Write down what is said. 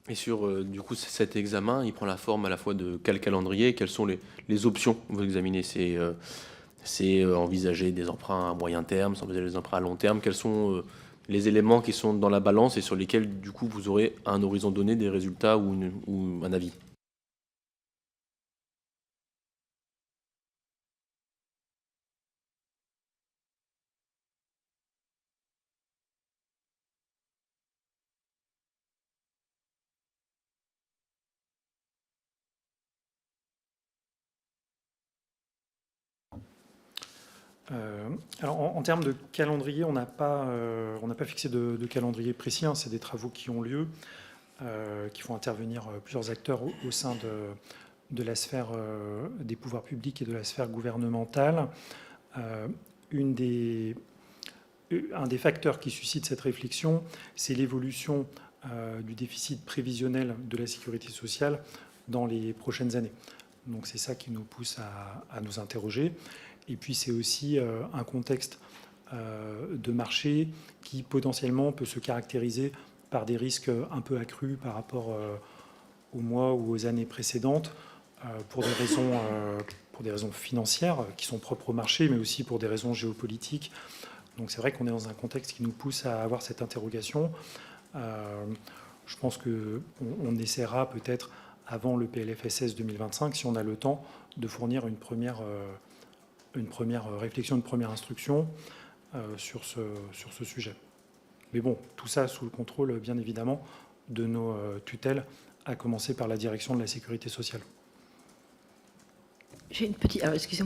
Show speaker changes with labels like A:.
A: Et sur, du coup, cet examen, il prend la forme à la fois de quel calendrier, quelles sont les options que vous examinez? C'est envisager des emprunts à moyen terme, c'est envisager des emprunts à long terme. Quels sont les éléments qui sont dans la balance et sur lesquels, du coup, vous aurez à un horizon donné des résultats ou un avis?
B: Alors en termes de calendrier, on n'a pas fixé de calendrier précis, hein. C'est des travaux qui ont lieu, qui font intervenir plusieurs acteurs au sein de la sphère des pouvoirs publics et de la sphère gouvernementale. Euh, un des facteurs qui suscite cette réflexion, c'est l'évolution du déficit prévisionnel de la sécurité sociale dans les prochaines années. Donc c'est ça qui nous pousse à nous interroger. Et puis c'est aussi un contexte de marché qui potentiellement peut se caractériser par des risques un peu accrus par rapport aux mois ou aux années précédentes pour des raisons financières qui sont propres au marché, mais aussi pour des raisons géopolitiques. Donc c'est vrai qu'on est dans un contexte qui nous pousse à avoir cette interrogation. Je pense qu'on essaiera peut-être avant le PLFSS 2025, si on a le temps, de fournir une première réflexion, une première instruction sur ce sujet. Mais bon, tout ça sous le contrôle, bien évidemment, de nos tutelles, à commencer par la direction de la sécurité sociale.
C: J'ai une petite... Alors, excusez-moi.